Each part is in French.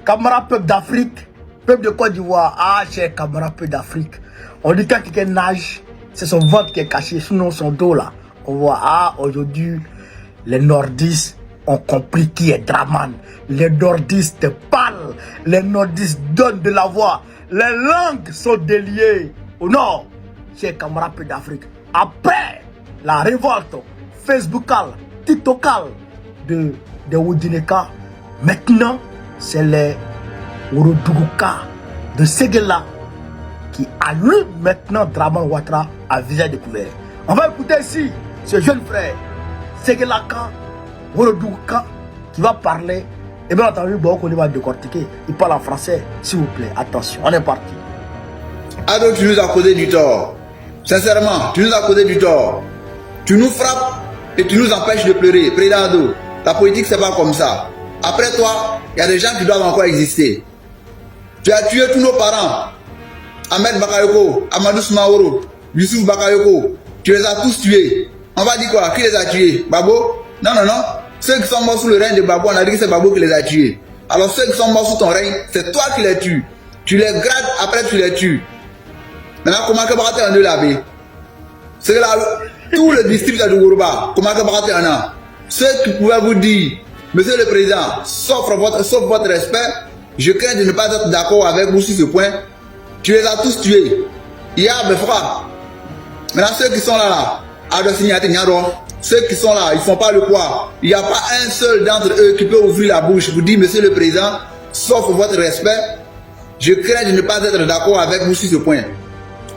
camarades peuple d'Afrique, peuple de Côte d'Ivoire, ah, chers camarades peuple d'Afrique, on dit quand quelqu'un nage, c'est son ventre qui est caché, sinon son dos là. On voit, ah, aujourd'hui, les nordistes ont compris qui est Draman. Les nordistes parlent, les nordistes donnent de la voix. Les langues sont déliées au nord, chers camarades peuple d'Afrique. Après la révolte facebookale, tiktokale de Woudineka, maintenant, c'est les Ourodougouka de Séguéla qui allument maintenant Draman Ouattara à visage découvert. On va écouter ici ce jeune frère, Séguélaka, Ourodougouka, qui va parler. Et bien entendu, on va décortiquer. Il parle en français, s'il vous plaît. Attention, on est parti. Ah donc tu nous as causé du tort. Sincèrement, tu nous as causé du tort. Tu nous frappes et tu nous empêches de pleurer. Président Ado, la politique c'est pas comme ça. Après toi, il y a des gens qui doivent encore exister. Tu as tué tous nos parents. Ahmed Bakayoko, Amadou Smaoro, Youssouf Bakayoko. Tu les as tous tués. On va dire quoi? Qui les a tués? Babo? Non, non, non. Ceux qui sont morts sous le règne de Babo, on a dit que c'est Babo qui les a tués. Alors ceux qui sont morts sous ton règne, c'est toi qui les tues. Tu les grades, après tu les tues. Maintenant, comment que Baraté en deux l'abbé? C'est là, tout le district de Gourouba, comment que Baraté en a? Ceux qui pouvaient vous dire, Monsieur le Président, sauf votre respect, je crains de ne pas être d'accord avec vous sur ce point. Tu les as tous tués. Il y a Befra. Maintenant, ceux qui sont là, ceux qui sont là, ils ne font pas le poids. Il n'y a pas un seul d'entre eux qui peut ouvrir la bouche pour dire, Monsieur le Président, sauf votre respect, je crains de ne pas être d'accord avec vous sur ce point.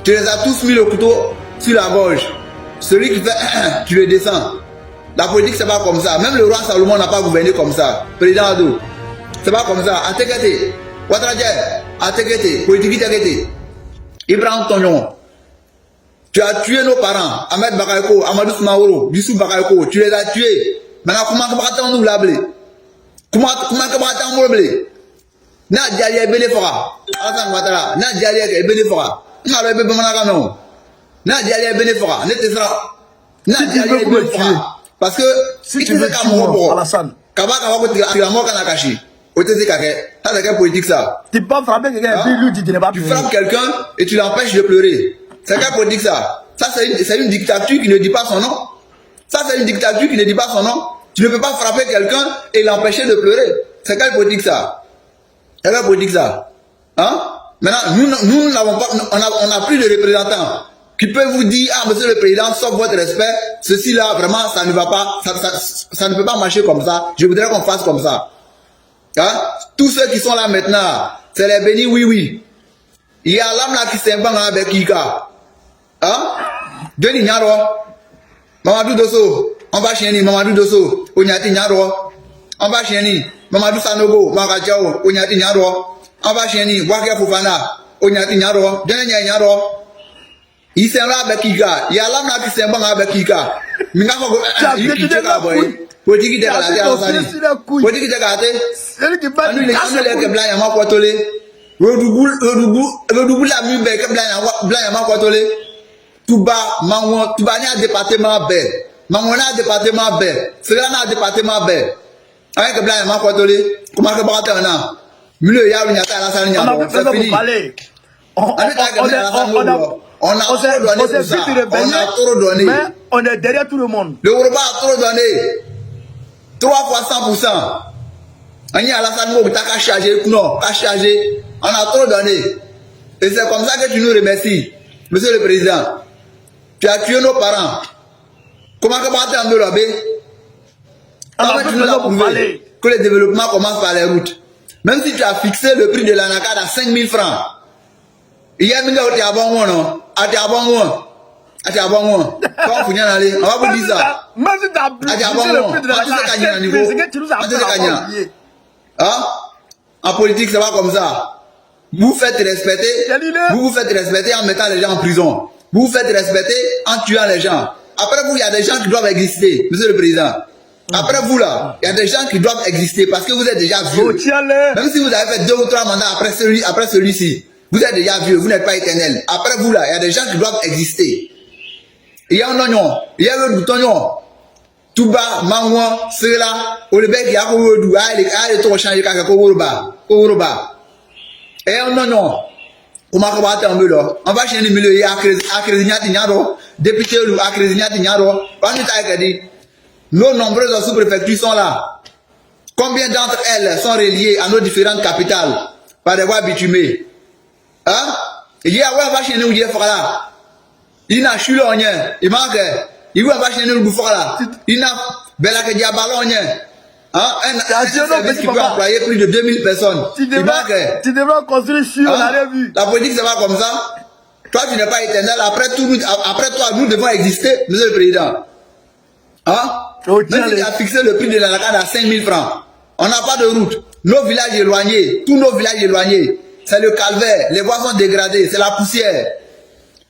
Tu les as tous mis le couteau sur la gorge. Celui qui fait tu le descends. La politique, c'est pas comme ça. Même le roi Salomon n'a pas gouverné comme ça. Président Ado, c'est pas comme ça. Atekete, Ouattara, Atekete, politique Atekete. Ibrahim Tonyon, tu as tué nos parents. Ahmed Bakayoko, Amadou Smaoro, Youssouf Bakayoko, tu les as tués. Maintenant, comment tu nous l'as blé? Comment tu nous l'as blé? Na dialie bele fora. Alassane Ouattara, na dialie bele fora. Na le bebe manaka non. Na dialie bele fora. Ne te sera. Na dialie bele fora. Parce que si tu veux tuer Alassane, Kaba ko tira mo kana kashi. O te kake. Ça c'est quelle politique ça? Tu peux frapper quelqu'un et lui dit tu n'es pas. Tu frappes quelqu'un et tu l'empêches de pleurer. C'est quelle politique ça? Ça c'est une dictature qui ne dit pas son nom. Ça c'est une dictature qui ne dit pas son nom. Tu ne peux pas frapper quelqu'un et l'empêcher de pleurer. C'est quelle politique ça? C'est quelle politique ça? Hein? Maintenant, nous n'avons pas, on n'a plus de représentants qui peuvent vous dire, ah, Monsieur le Président, sauf votre respect, ceci là, vraiment, ça ne va pas, ça ne peut pas marcher comme ça. Je voudrais qu'on fasse comme ça. Hein? Tous ceux qui sont là maintenant, c'est les bénis, oui, oui. Il y a l'âme là qui s'imbangue avec Kika. Hein? Denis Nyaro, Mamadou Dosso, on va chieni, Mamadou Dosso, Onyati Nyaro, on va chieni, Mamadou Sanogo, Makachao, Onyati Nyaro, on va chieni, Wake Fofana, Onyati Nyaro, Denis Nyaro. Il s'est là avec Kika, il y a l'âme là qui s'imbangue avec Kika. Mingako, il est là, boy. Politique de la politique de la c'est qui bat les gens blancs à ma quatolé. Redouble la mue blanc à ma quatolé. Tout bas, maman, tout bas, il y a un département belle. Maman a un département belle. Cela n'a un département belle. Avec blanc à ma quatolé. Comment que barater un an? Milieu, il y a une attaque à la salle. On a fait fini. On a trop donné pour ça. On a trop donné. Mais on est derrière tout le monde. Le Yoruba a trop donné. 3 fois 100%. On y a la salle où tu as chargé. Non, pas chargé. On a trop donné. Et c'est comme ça que tu nous remercies. Monsieur le Président, tu as tué nos parents. Comment que tu as enlevé? Comment tu nous as prouvé que le développement commence par les routes? Même si tu as fixé le prix de l'anacade à 5 000 francs. Il y a un million de bon non? À tes bon quand vous allez, on va vous dire ça. Même si tu as fixé le prix de l'anacade, c'est que tu nous as fait. Hein? En politique, c'est pas comme ça. Vous faites respecter, vous faites respecter en mettant les gens en prison. Vous faites respecter en tuant les gens. Après vous, il y a des gens qui doivent exister, Monsieur le Président. Après vous là, il y a des gens qui doivent exister parce que vous êtes déjà vieux. Même si vous avez fait 2 ou 3 mandats après celui-ci, vous êtes déjà vieux, vous n'êtes pas éternel. Après vous là, il y a des gens qui doivent exister. Il y a un oignon, il y a le bouton. Touba, Mangwa, Sela, Olebek, Yakoudou, les trois changer Kakakoroba. Et non. On va changer le milieu à Crésignat, député ou à Crésignat, nos nombreuses sous-préfectures sont là. Combien d'entre elles sont reliées à nos différentes capitales par des voies bitumées? Hein? Il y a un va chez nous, il y a là. Il n'a chulé en rien. Il manque. Il va chez nous, il n'a bella que diabalon. Hein? Un service qui peut employer plus de 2000 personnes. Tu devrais construire sur, on a vu. La politique, ça va comme ça. Toi, tu n'es pas éternel. Après toi, nous devons exister, monsieur le président. Hein? Même si tu as fixé le prix de la lacade à 5000 francs, on n'a pas de route. Nos villages éloignés, tous nos villages éloignés, c'est le calvaire, les voies sont dégradées, c'est la poussière.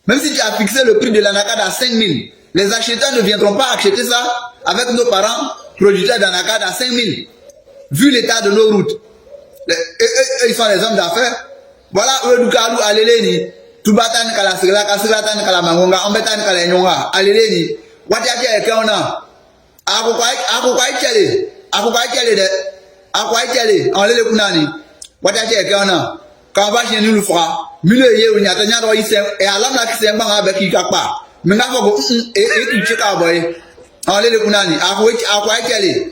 Même si tu as fixé le prix de l'anacade à 5000, les acheteurs ne viendront pas acheter ça avec nos parents producteurs d'anacade à 5000. Vu l'état de nos routes. Ils sont les hommes d'affaires. Voilà, eux, du calou, allez, tout batan kala segala kaselatan kala mangonga, ambetan kala nyonga, allez, watiati ekona. Ako kwai chele de. Ako kwai chele, on le kunani. Watiati ekona. Quand va chez nous le fera, milieu yé ou nyata nyaro isen et alam la kisen bang avec ikakpa. Menga ko et tu cheka boy. On le kunani. Ako chele.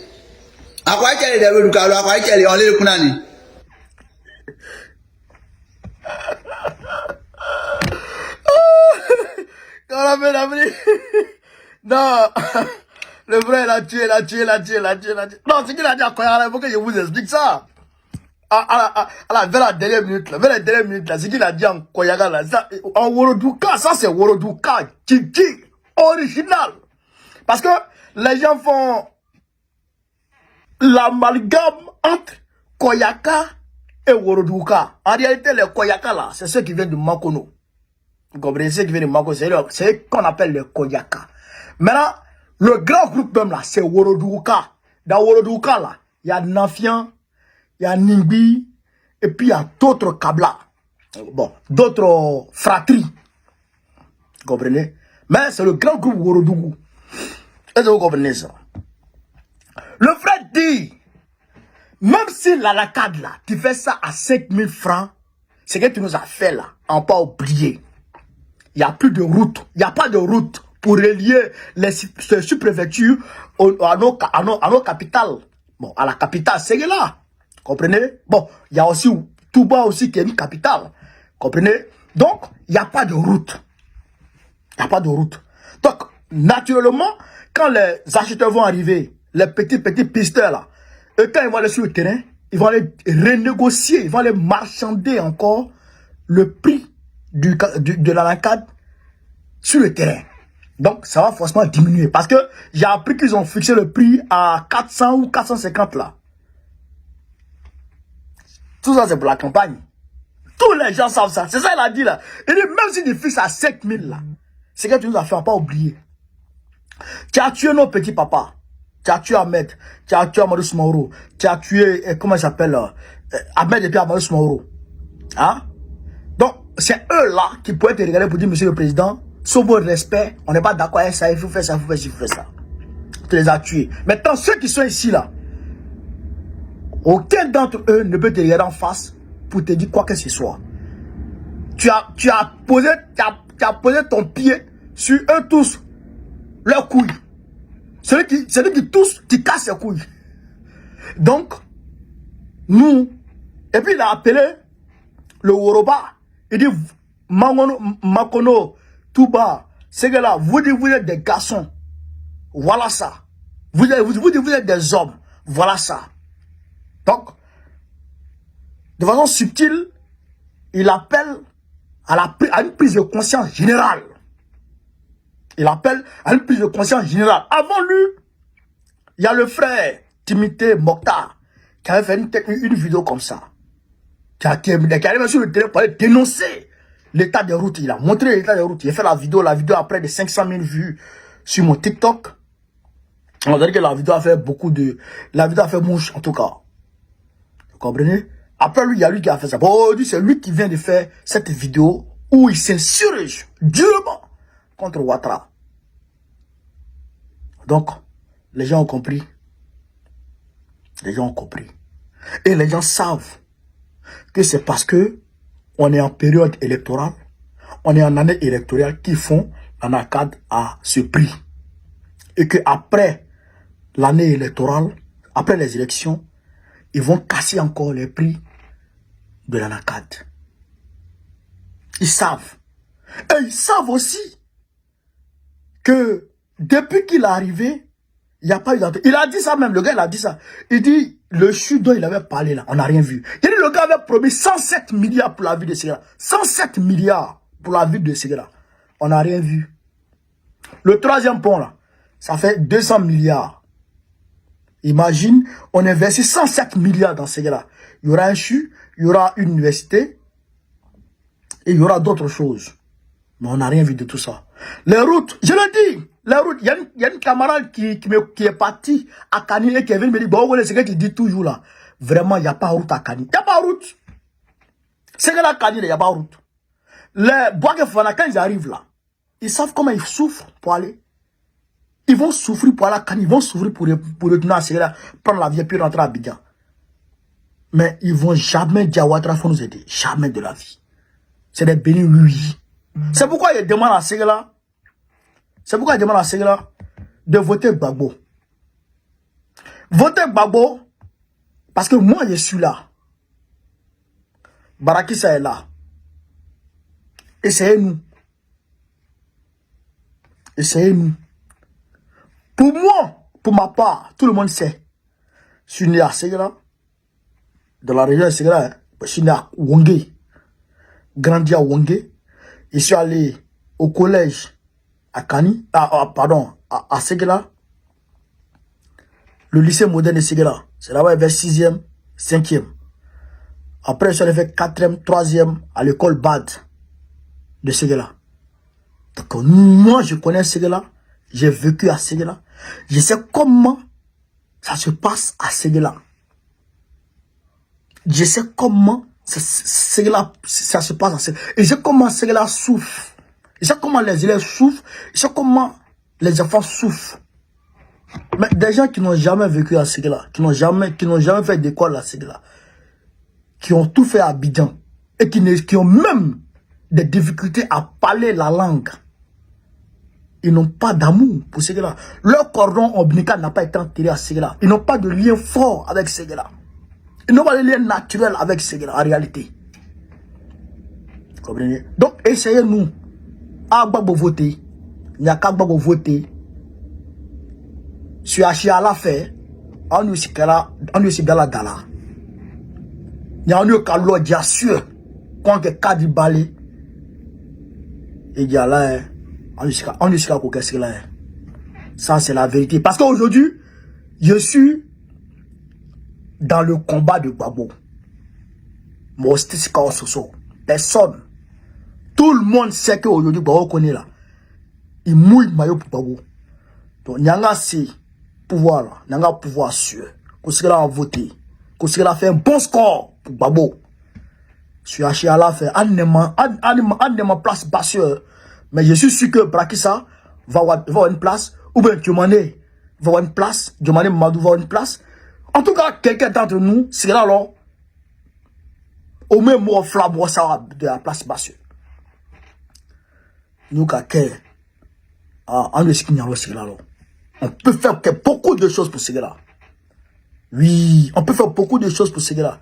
Ako chele de lu kalo ako chele on le kunani. Non, le vrai l'a tué. Non, c'est qu'il a dit à Koyara, il faut que je vous explique ça. Vers la dernière minute, là, c'est qu'il a dit en Koyaga, là, ça, en Worodouka, ça c'est Worodouka, Kiki, original. Parce que les gens font l'amalgame entre Koyaka et Worodouka. En réalité, les Koyaka, là, c'est ceux qui viennent de Makono. Vous comprenez, ceux qui viennent de Makono, c'est ce qu'on appelle les Koyaka. Maintenant, le grand groupe même là, c'est Worodouka. Dans Worodouka, là, il y a Nafian, il y a Ningbi, et puis il y a d'autres Kabla. Bon, d'autres fratries. Vous comprenez? Mais c'est le grand groupe Worodougou. Est-ce que vous comprenez ça? Le frère dit, même si la lacade là, tu fais ça à 5000 francs, ce que tu nous as fait là, on pas oublier. Il n'y a plus de route. Il n'y a pas de route pour relier les sous-préfectures à nos capitales. Bon, à la capitale, c'est là. Comprenez? Bon, il y a aussi Touba aussi qui est une capitale. Comprenez? Donc, il n'y a pas de route. Il n'y a pas de route. Donc, naturellement, quand les acheteurs vont arriver, les petits pisteurs là, et quand ils vont aller sur le terrain, ils vont aller renégocier, ils vont aller marchander encore le prix de la lacade sur le terrain. Donc, ça va forcément diminuer. Parce que j'ai appris qu'ils ont fixé le prix à 400 ou 450 là. Tout ça, c'est pour la campagne. Tous les gens savent ça. C'est ça qu'il a dit là. Il dit, même si tu fixes à 7000 là, c'est que tu nous as fait, on pas oublier. Tu as tué nos petits papas. Tu as tué Ahmed. Tu as tué Amadou Soumaoro. Tu as tué, comment il s'appelle, Ahmed et puis Amadou Soumaoro. Hein? Donc, c'est eux là qui pourraient te regarder pour dire, monsieur le président, sauf votre respect, on n'est pas d'accord avec ça, il faut faire ça, il faut faire ça. Tu les as tués. Maintenant, ceux qui sont ici là, aucun d'entre eux ne peut te regarder en face pour te dire quoi que ce soit. Tu as posé ton pied sur eux tous, leurs couilles. Celui qui tousse, tu casses ses couilles. Donc, nous, et puis il a appelé le Woroba. Il dit, Makono, Touba, c'est que là, vous êtes des garçons. Voilà ça. Vous êtes des hommes. Voilà ça. Donc, de façon subtile, il appelle à une prise de conscience générale. Il appelle à une prise de conscience générale. Avant lui, il y a le frère Timité Mokhtar qui avait fait une vidéo comme ça. Qui arrive sur le terrain pour aller dénoncer l'état des routes. Il a montré l'état des routes. Il a fait la vidéo a près de 500 000 vues sur mon TikTok. On dirait que la vidéo a fait la vidéo a fait mouche en tout cas. Vous comprenez? Après lui, il y a lui qui a fait ça. Bon, c'est lui qui vient de faire cette vidéo où il s'insurge durement contre Ouattara. Donc, les gens ont compris. Les gens ont compris. Et les gens savent que c'est parce que on est en période électorale, on est en année électorale qu'ils font l'ANACAD à ce prix. Et que après l'année électorale, après les élections, ils vont casser encore les prix de l'ANACAD. Ils savent. Et ils savent aussi que depuis qu'il est arrivé, il n'y a pas eu d'entrée. Il a dit ça même, le gars il a dit ça. Il dit, le chute dont il avait parlé là, on n'a rien vu. Il dit, le gars avait promis 107 milliards pour la ville de Ségala. 107 milliards pour la ville de Ségala. On n'a rien vu. Le troisième pont là, ça fait 200 milliards. Imagine, on investit 107 milliards dans Ségala. Il y aura un CHU, il y aura une université, et il y aura d'autres choses. Mais on n'a rien vu de tout ça. Les routes, je le dis, les routes, il y a une camarade qui est partie à Kani et qui est venu me dire, bon, c'est ce qu'il dit toujours là. Vraiment, il n'y a pas de route à Kani. Il n'y a pas de route. C'est que là, Kani, il n'y a pas de route. Les Bois-Fana, quand ils arrivent là, ils savent comment ils souffrent pour aller. Ils vont souffrir pour aller à Kani, ils vont souffrir pour retourner à Ségala, prendre la vie et puis rentrer à Abidjan. Mais ils vont jamais dire à Ouattara, faut nous aider. Jamais de la vie. C'est des bénis lui. C'est pourquoi il demande à Ségala, de voter Gbagbo. Voter Gbagbo, parce que moi je suis là. Barakissa est là. Essayez-nous. Essayez-nous. Pour moi, pour ma part, tout le monde sait. Je suis né à Ségala, dans la région de Ségala. Je suis né à Wongé, grandi à Wongé. Je suis allé au collège à Kani, à Ségala. Le lycée moderne de Ségala. C'est là-bas vers 6e, 5e. Après, je suis allé faire 4e, 3e à l'école BAD de Ségala. Donc, moi, je connais Ségala. J'ai vécu à Ségala. Je sais comment ça se passe à Ségala. Je sais comment ça se passe à Ségala. Et je sais comment Ségala souffre. Je sais comment les élèves souffrent. Je sais comment les enfants souffrent. Mais des gens qui n'ont jamais vécu à Ségala, qui n'ont jamais fait d'école à Ségala, qui ont tout fait à Abidjan, et qui ont même des difficultés à parler la langue. Ils n'ont pas d'amour pour Ségala. Leur cordon ombilical n'a pas été enterré à Ségala. Ils n'ont pas de lien fort avec Ségala. Ils n'ont pas de lien naturel avec Ségala, en réalité. Vous comprenez? Donc, essayez-nous. Gbagbo voter. Il n'y a qu'à Gbagbo voter. Sur Achiala fait. On est aussi Galadala. Il y a un lieu qu'à l'eau, bien sûr. Quand il y a Kadibale. Et il y a là. On est là. Ça, c'est la vérité. Parce qu'aujourd'hui, je suis dans le combat de Gbagbo. Moi, c'est personne. Tout le monde sait qu'aujourd'hui, Gbagbo connaît là. Il mouille maillot pour Gbagbo. Donc, il y a un pouvoir là. Il y a un pouvoir sûr. Qu'on a voté. Qu'on a fait un bon score pour Gbagbo. Sur Achiala fait un place basseur. Mais je suis sûr que Barakissa va avoir une place. Ou bien Diomane va avoir une place. Diomane Mamadou va avoir une place. En tout cas, quelqu'un d'entre nous, c'est là, alors, au même mot, flamboie, ça de la place basse. Nous, on peut faire beaucoup de choses pour Ségala. Oui, on peut faire beaucoup de choses pour Ségala.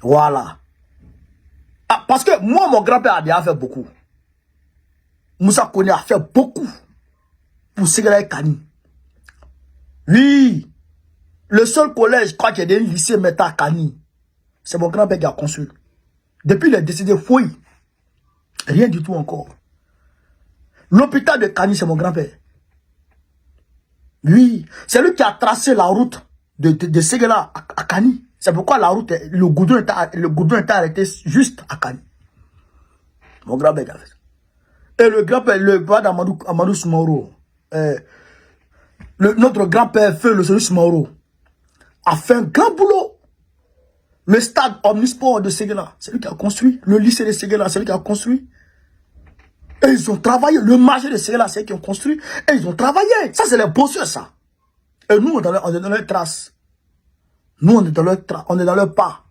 Voilà. Ah, parce que moi, mon grand-père a déjà fait beaucoup. Moussa Kone a fait beaucoup pour Ségala et Kani. Oui. Le seul collège, je crois qu'il y a des lycées maintenant à Kani. C'est mon grand-père qui a construit. Depuis il est décédé, fouille. Rien du tout encore. L'hôpital de Kani, c'est mon grand-père. Oui. C'est lui qui a tracé la route de Ségala à Kani. C'est pourquoi la route, le goudron est arrêté juste à Kani. Mon grand-père a fait ça. Et le grand-père, le père d'Amadou Soumaoro, notre grand-père fait le Seigneur Soumaoro, a fait un grand boulot. Le stade omnisport de Ségala, c'est lui qui a construit. Le lycée de Ségala, c'est lui qui a construit. Et ils ont travaillé. Le marché de Ségala, c'est eux qui ont construit. Et ils ont travaillé. Ça, c'est les bosseurs, ça. Et nous, on est dans leurs traces. Nous, on est dans leur pas.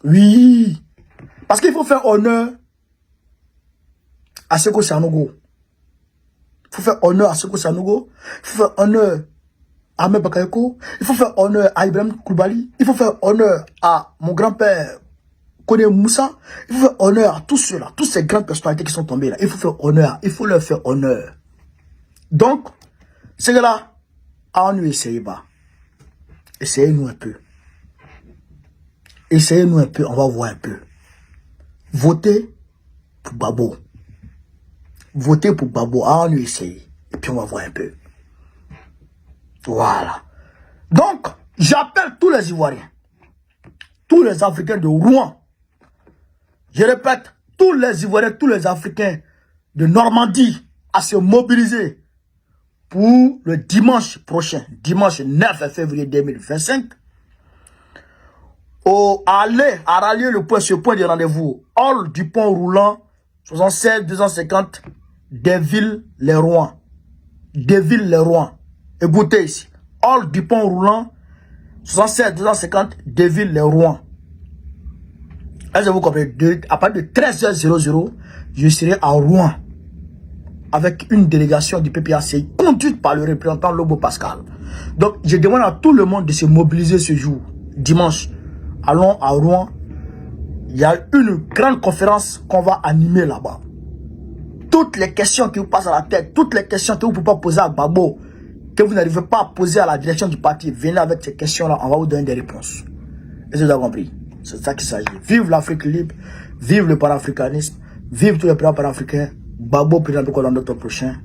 Oui. Parce qu'il faut faire honneur à Seko Sanogo. Il faut faire honneur à Seko Sanogo. Il faut faire honneur à Ahmed Bakayoko. Il faut faire honneur à Ibrahim Koulibaly. Il faut faire honneur à mon grand-père Kone Moussa. Il faut faire honneur à tous ceux-là, toutes ces grandes personnalités qui sont tombées là. Il faut faire honneur. Il faut leur faire honneur. Donc, ces gars-là, on ne essaye pas. Essayez-nous un peu. Essayez-nous un peu, on va voir un peu. Votez pour Babo. Votez pour Babo, on nous essaye. Et puis on va voir un peu. Voilà. Donc, j'appelle tous les Ivoiriens, tous les Africains de Rouen. Je répète, tous les Ivoiriens, tous les Africains de Normandie à se mobiliser pour le dimanche prochain, dimanche 9 février 2025, à rallier ce point de rendez-vous, hall du pont roulant, 76 250, Desvilles-les-Rouen. Desvilles-les-Rouen. Écoutez ici, hall du pont roulant, 76 250, Desvilles-les-Rouen. Est-ce que vous comprenez? À partir de 13h00, je serai à Rouen avec une délégation du PPAC conduite par le représentant Lobo Pascal. Donc, je demande à tout le monde de se mobiliser ce jour, dimanche. Allons à Rouen. Il y a une grande conférence qu'on va animer là-bas. Toutes les questions qui vous passent à la tête, toutes les questions que vous ne pouvez pas poser à Babo, que vous n'arrivez pas à poser à la direction du parti, venez avec ces questions-là, on va vous donner des réponses. Est-ce que vous avez compris? C'est ça qu'il s'agit. Vive l'Afrique libre, vive le panafricanisme, vive tous les présidents panafricains. Babo, président de quoi dans notre prochain.